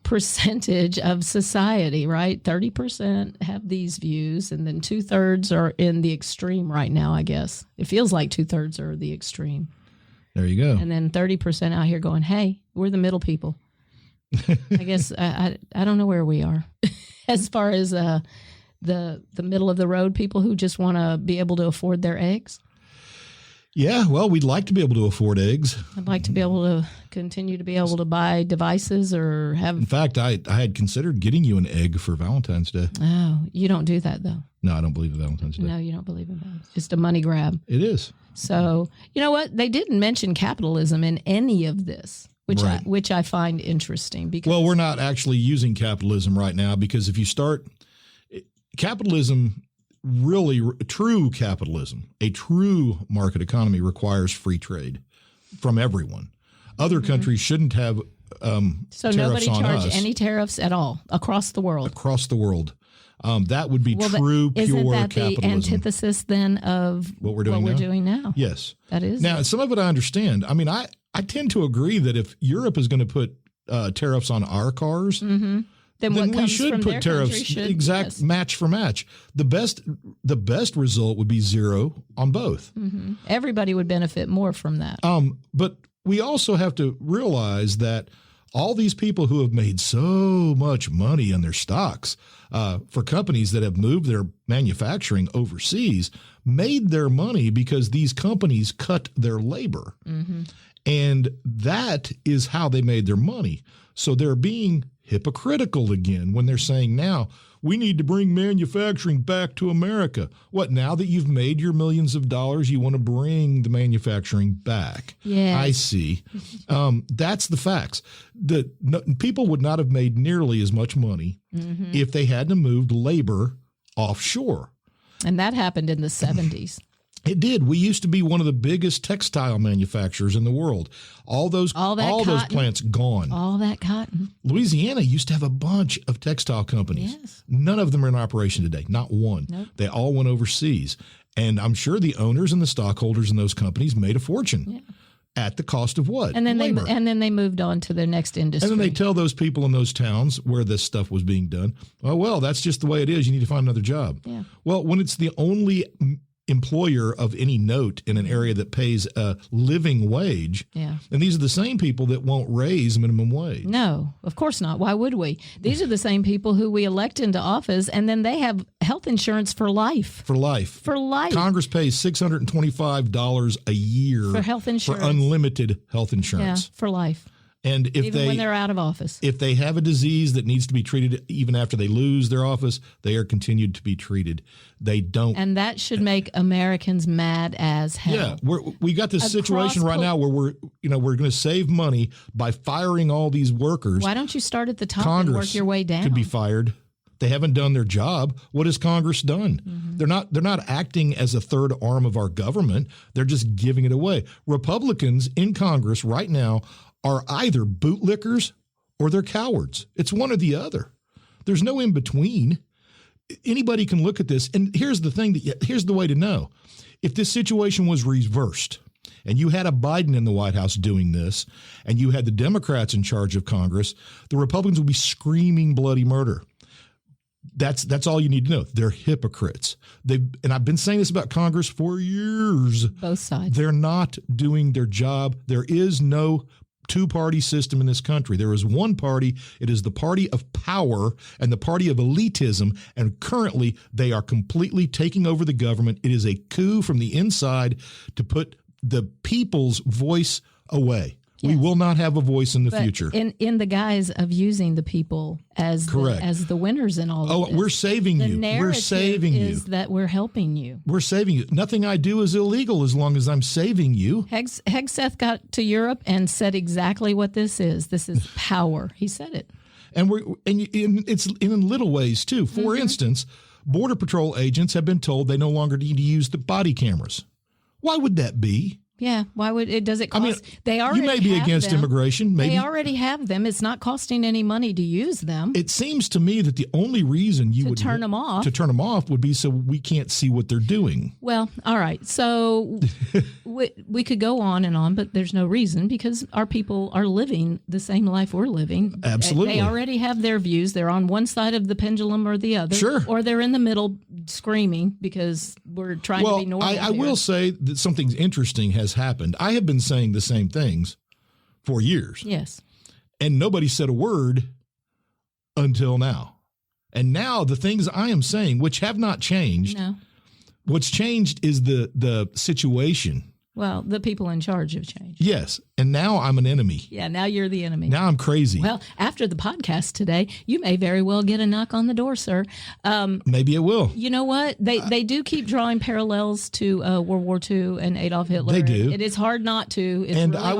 percentage of society, right? 30% have these views, and then 2/3 are in the extreme right now, I guess. It feels like 2/3 are the extreme. There you go. And then 30% out here going, hey, we're the middle people. I guess I don't know where we are as far as the middle of the road people who just want to be able to afford their eggs. Yeah, well, we'd like to be able to afford eggs. I'd like to be able to continue to be able to buy devices or have. In fact, I had considered getting you an egg for Valentine's Day. Oh, you don't do that, though. No, I don't believe in Valentine's Day. No, you don't believe in that. It's just a money grab. It is. So, you know what? They didn't mention capitalism in any of this, which I find interesting. Because well, we're not actually using capitalism right now because if you start capitalism, really true capitalism, a true market economy requires free trade from everyone. Other countries shouldn't have so tariffs nobody on charge us. Any tariffs at all across the world. Across the world. That would be true, pure isn't that capitalism. the antithesis then of what we're doing now? Yes. That is. Now, some of it I understand. I mean, I tend to agree that if Europe is going to put tariffs on our cars, then we should put tariffs match for match. The best result would be 0 on both. Mm-hmm. Everybody would benefit more from that. But we also have to realize that All these people who have made so much money on their stocks for companies that have moved their manufacturing overseas made their money because these companies cut their labor. Mm-hmm. And that is how they made their money. So they're being hypocritical again when they're saying now we need to bring manufacturing back to America. What, now that you've made your millions of dollars, you want to bring the manufacturing back? Yeah, I see. That's the facts. People would not have made nearly as much money if they hadn't moved labor offshore. And that happened in the 70s. It did. We used to be one of the biggest textile manufacturers in the world. All those plants gone. All that cotton. Louisiana used to have a bunch of textile companies. Yes. None of them are in operation today. Not one. Nope. They all went overseas. And I'm sure the owners and the stockholders in those companies made a fortune. Yeah. At the cost of what? And then labor. they moved on to their next industry. And then they tell those people in those towns where this stuff was being done, oh, well, that's just the way it is. You need to find another job. Yeah. Well, when it's the only employer of any note in an area that pays a living wage. Yeah. And these are the same people that won't raise minimum wage. No, of course not. Why would we? These are the same people who we elect into office, and then they have health insurance for life. For life. For life. Congress pays $625 a year for health insurance. For unlimited health insurance. Yeah, for life. And if even when they're out of office. If they have a disease that needs to be treated even after they lose their office, they are continued to be treated. They don't. And that should make Americans mad as hell. Yeah, we got this situation right now where we're going to save money by firing all these workers. Why don't you start at the top Congress and work your way down? Could be fired. They haven't done their job. What has Congress done? Mm-hmm. They're not acting as a third arm of our government. They're just giving it away. Republicans in Congress right now are either bootlickers or they're cowards. It's one or the other. There's no in between. Anybody can look at this. And here's the thing here's the way to know. If this situation was reversed and you had a Biden in the White House doing this and you had the Democrats in charge of Congress, the Republicans would be screaming bloody murder. That's all you need to know. They're hypocrites. And I've been saying this about Congress for years. Both sides. They're not doing their job. There is no two-party system in this country. There is one party. It is the party of power and the party of elitism. And currently, they are completely taking over the government. It is a coup from the inside to put the people's voice away. Yes. We will not have a voice in the future. In the guise of using the people as the winners in all of this. We're saving you. We're saving you. Is that we're helping you. We're saving you. Nothing I do is illegal as long as I'm saving you. Hegseth got to Europe and said exactly what this is. This is power. He said it. And it's in little ways too. For instance, Border Patrol agents have been told they no longer need to use the body cameras. Why would that be? Yeah, why would it? Does it cost? I mean, they already you may be against immigration. Maybe they already have them. It's not costing any money to use them. It seems to me that the only reason you would turn them off would be so we can't see what they're doing. Well, all right. So we could go on, but there's no reason because our people are living the same life we're living. Absolutely, they already have their views. They're on one side of the pendulum or the other, sure, or they're in the middle screaming because we're trying to be normal. I will say that something interesting has happened. I have been saying the same things for years. Yes. And nobody said a word until now. And now the things I am saying, which have not changed, what's changed is the situation. Well, the people in charge have changed. Yes. And now I'm an enemy. Yeah, now you're the enemy. Now I'm crazy. Well, after the podcast today, you may very well get a knock on the door, sir. Maybe it will. You know what? They do keep drawing parallels to World War II and Adolf Hitler. They do. It is hard not to. It's and really I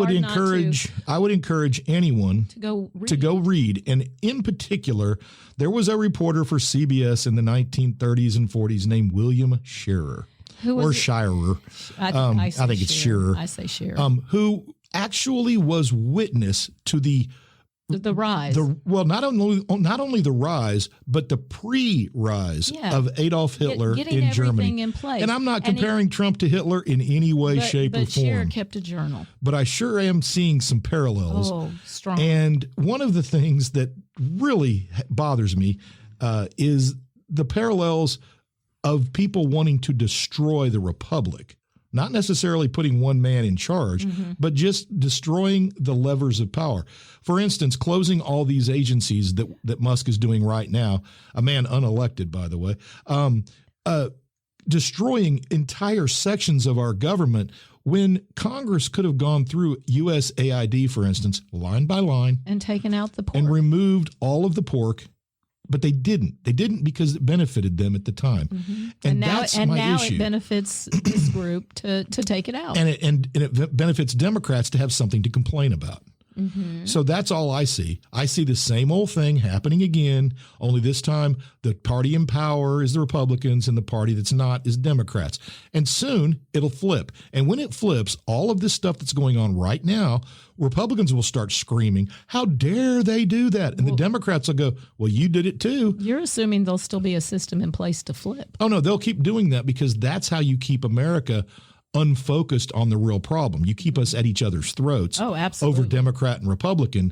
would encourage anyone to go read. And in particular, there was a reporter for CBS in the 1930s and 40s named William Scherer. Shirer. I think it's Scherer. I say Scherer. Who actually was witness to the rise. Not only the rise, but the pre-rise of Adolf Hitler in Germany. In place. And I'm not comparing Trump to Hitler in any way, shape, or form. But Scherer kept a journal. But I sure am seeing some parallels. Oh, strong. And one of the things that really bothers me is the parallels of people wanting to destroy the republic not necessarily putting one man in charge, but just destroying the levers of power. For instance, closing all these agencies that Musk is doing right now, a man unelected, by the way, destroying entire sections of our government when Congress could have gone through USAID, for instance, line by line. And taken out the pork. And removed all of the pork. But they didn't. They didn't because it benefited them at the time. And that's my issue. It benefits this group to take it out. And it benefits Democrats to have something to complain about. So that's all I see. I see the same old thing happening again, only this time the party in power is the Republicans and the party that's not is Democrats. And soon it'll flip. And when it flips, all of this stuff that's going on right now, Republicans will start screaming, how dare they do that? And the Democrats will go, well, you did it too. You're assuming there'll still be a system in place to flip. Oh, no, they'll keep doing that because that's how you keep America unfocused on the real problem. You keep us at each other's throats. Oh, absolutely. Over Democrat and Republican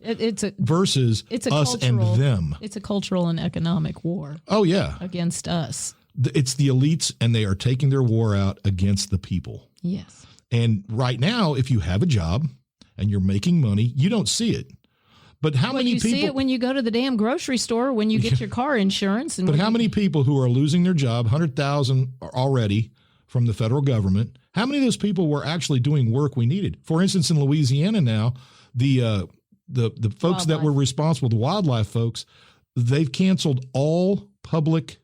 versus us and them. It's a cultural and economic war. Oh, yeah. Against us. It's the elites, and they are taking their war out against the people. Yes. And right now, if you have a job and you're making money, you don't see it. But how many people? You see it when you go to the damn grocery store, when you get your car insurance. But how many people who are losing their job, 100,000 already from the federal government, how many of those people were actually doing work we needed? For instance, in Louisiana now, the folks that were responsible, the wildlife folks, they've canceled all public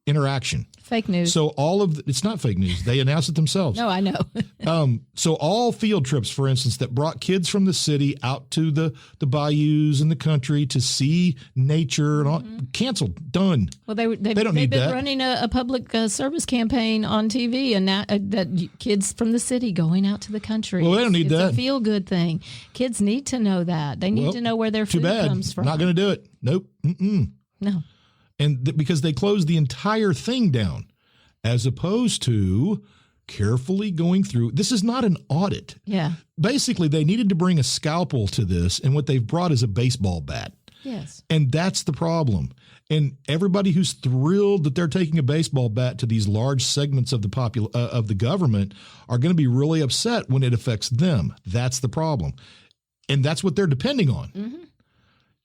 interaction. Fake news. So it's not fake news. They announced it themselves. No, I know. So all field trips, for instance, that brought kids from the city out to the bayous and the country to see nature and all, canceled, done. Well, they've been running a public service campaign on TV, and now that kids from the city going out to the country. Well, they don't need that. It's a feel-good thing. Kids need to know that. They need to know where their food comes from. Not going to do it. Nope. No. And because they closed the entire thing down, as opposed to carefully going through. This is not an audit. Yeah. Basically, they needed to bring a scalpel to this, and what they've brought is a baseball bat. Yes. And that's the problem. And everybody who's thrilled that they're taking a baseball bat to these large segments of the government are going to be really upset when it affects them. That's the problem. And that's what they're depending on.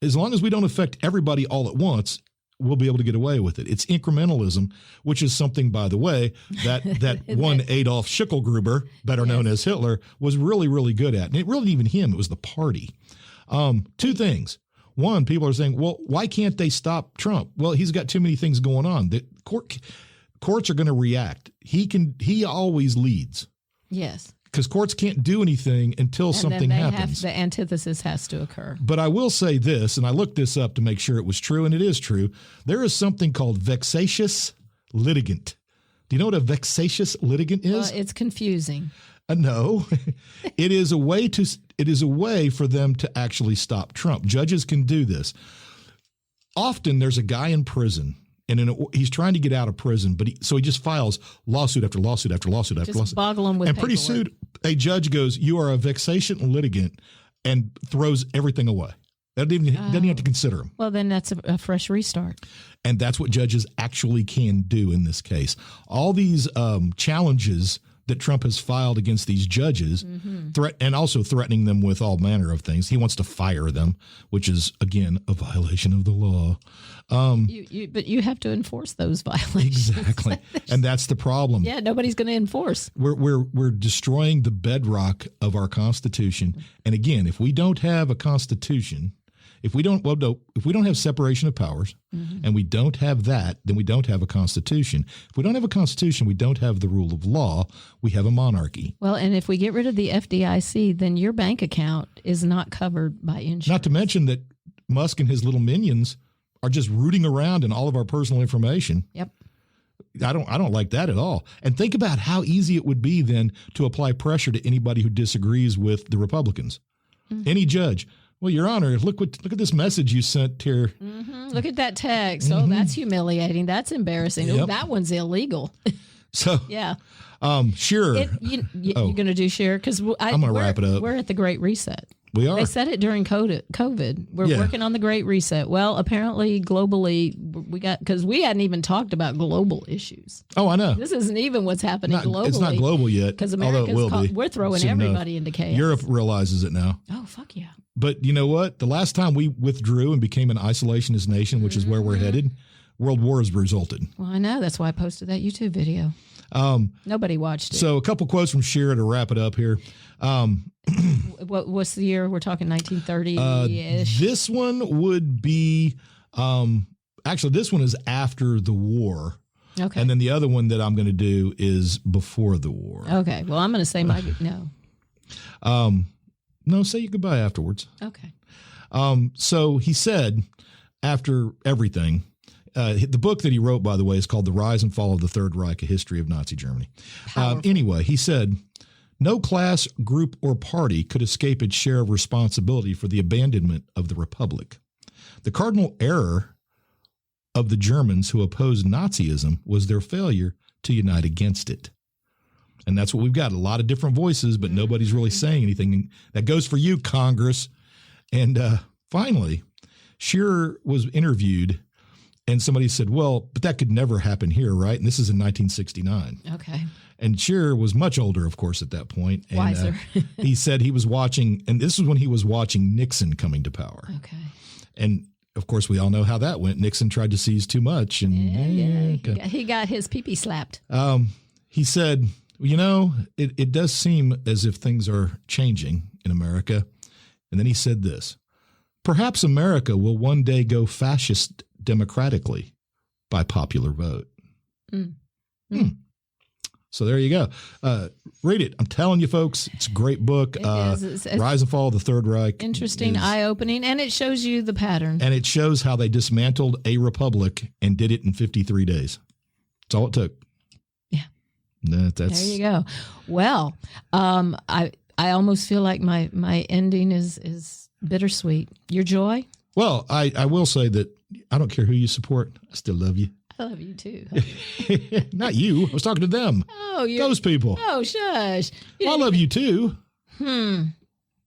As long as we don't affect everybody all at once, we'll be able to get away with it. It's incrementalism, which is something, by the way, that one Adolf Schicklgruber, better known as Hitler, was really, really good at. And it wasn't even him. It was the party. Two things. One, people are saying, well, why can't they stop Trump? Well, he's got too many things going on. The courts are going to react. He always leads. Yes. Because courts can't do anything until something happens. The antithesis has to occur. But I will say this, and I looked this up to make sure it was true, and it is true. There is something called vexatious litigant. Do you know what a vexatious litigant is? Well, it's confusing. No, it is a way for them to actually stop Trump. Judges can do this. Often there's a guy in prison. And he's trying to get out of prison, but he just files lawsuit after lawsuit after lawsuit after lawsuit. Boggle him with and pretty soon, a judge goes, "You are a vexation litigant," and throws everything away. That doesn't even have to consider him. Well, then that's a fresh restart. And that's what judges actually can do in this case. All these challenges that Trump has filed against these judges, and also threatening them with all manner of things. He wants to fire them, which is, again, a violation of the law. But you have to enforce those violations. Exactly. And that's the problem. Yeah, nobody's going to enforce. We're destroying the bedrock of our Constitution. And again, if we don't have a Constitution, if we don't have separation of powers, and we don't have that, then we don't have a Constitution. If we don't have a Constitution, we don't have the rule of law. We have a monarchy. Well, and if we get rid of the FDIC, then your bank account is not covered by insurance. Not to mention that Musk and his little minions are just rooting around in all of our personal information. Yep. I don't like that at all. And think about how easy it would be then to apply pressure to anybody who disagrees with the Republicans. Any judge. Well, Your Honor, look at this message you sent here. Look at that text. Oh, that's humiliating. That's embarrassing. Yep. Oh, that one's illegal. So yeah. Sure. You're going to do share? Because I'm going to wrap it up. We're at the Great Reset. We are. They said it during COVID. We're Yeah. working on the Great Reset. Well, apparently globally, because we hadn't even talked about global issues. Oh, I know. This isn't even what's happening globally. It's not global yet, because although it will be. we're throwing soon everybody enough. into chaos. Europe realizes it now. Oh, fuck yeah. But you know what? The last time we withdrew and became an isolationist nation, which is where we're headed, world wars resulted. Well, I know. That's why I posted that YouTube video. Nobody watched it. So a couple quotes from Shearer to wrap it up here. What's the year? We're talking 1930-ish. This one would be, actually, this one is after the war. Okay. And then the other one that I'm going to do is before the war. Okay. Well, I'm going to say no. No, say your goodbye afterwards. Okay. So he said, after everything, the book that he wrote, by the way, is called The Rise and Fall of the Third Reich, A History of Nazi Germany. Anyway, he said, no class, group, or party could escape its share of responsibility for the abandonment of the Republic. The cardinal error of the Germans who opposed Nazism was their failure to unite against it. And that's what we've got. A lot of different voices, but nobody's really saying anything. That goes for you, Congress. And finally, Shearer was interviewed, and somebody said, well, but that could never happen here, right? And this is in 1969. Okay. And Shearer was much older, of course, at that point. And, Wiser. he said he was watching, and this is when he was watching Nixon coming to power. Okay. And, of course, we all know how that went. Nixon tried to seize too much. And He got his pee-pee slapped. He said, you know, it does seem as if things are changing in America. And then he said this, perhaps America will one day go fascist democratically by popular vote. So there you go. Read it. I'm telling you, folks, it's a great book. It's Rise and Fall of the Third Reich. Interesting, eye-opening, and it shows you the pattern. And it shows how they dismantled a republic and did it in 53 days. That's all it took. Yeah. That's There you go. Well, I almost feel like my ending is bittersweet. Your joy? Well, I will say that I don't care who you support. I still love you. I love you too. Not you. I was talking to them. Oh, those people. Oh, shush. I love you too.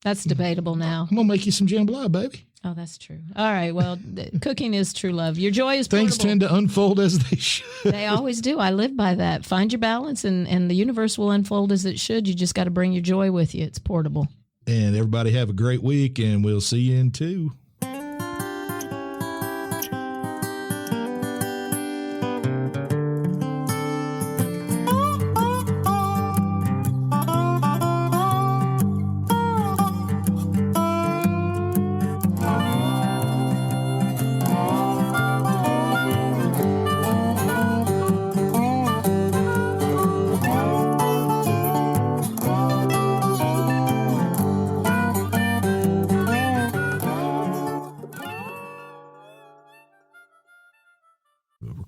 That's debatable now. I'm going to make you some jambalaya, baby. Oh, that's true. All right. Well, cooking is true love. Your joy is portable. Things tend to unfold as they should. They always do. I live by that. Find your balance and the universe will unfold as it should. You just got to bring your joy with you. It's portable. And everybody have a great week, and we'll see you in 2.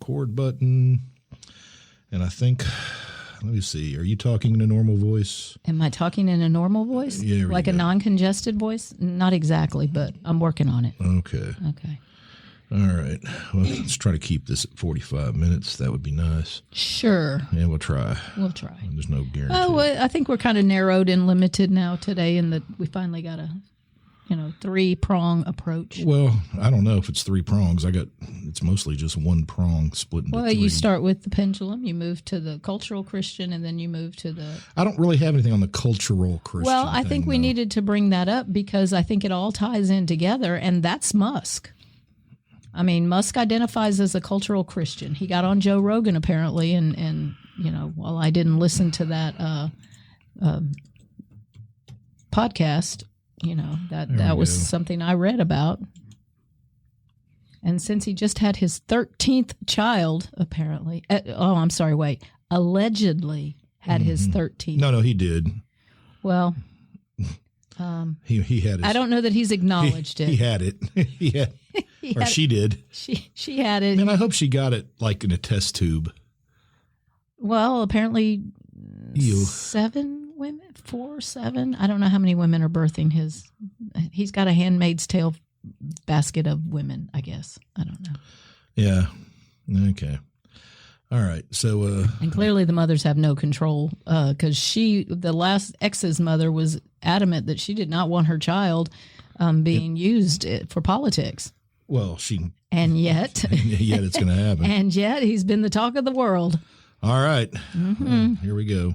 Record button. And I think, let me see, are you talking in a normal voice? Am I talking in a normal voice? Yeah, like a non-congested voice? Not exactly, but I'm working on it. Okay. Okay. All right. Well, let's try to keep this at 45 minutes. That would be nice. Sure. Yeah, we'll try. We'll try. There's no guarantee. Oh, well, I think we're kind of narrowed and limited now today in that we finally got a, 3-prong approach. Well, I don't know if it's 3 prongs. It's mostly just 1 prong split into 3. You start with the pendulum, you move to the cultural Christian, and then you move to the... I don't really have anything on the cultural Christian. Well, I think we needed to bring that up because I think it all ties in together, and that's Musk. I mean, Musk identifies as a cultural Christian. He got on Joe Rogan apparently, and while I didn't listen to that podcast, that was something I read about. And since he just had his 13th child, apparently, allegedly had his 13th. No, he did. Well, he had. I don't know that he's acknowledged it. He had it. She did. She had it. And I hope she got it like in a test tube. Well, apparently 7 women, 4, 7. I don't know how many women are birthing his. He's got a Handmaid's Tale basket of women, I guess. I don't know. Yeah. Okay. All right. So, and clearly the mothers have no control because the last ex's mother was adamant that she did not want her child being used for politics. Well, and yet it's going to happen. And yet he's been the talk of the world. All right. Mm-hmm. Here we go.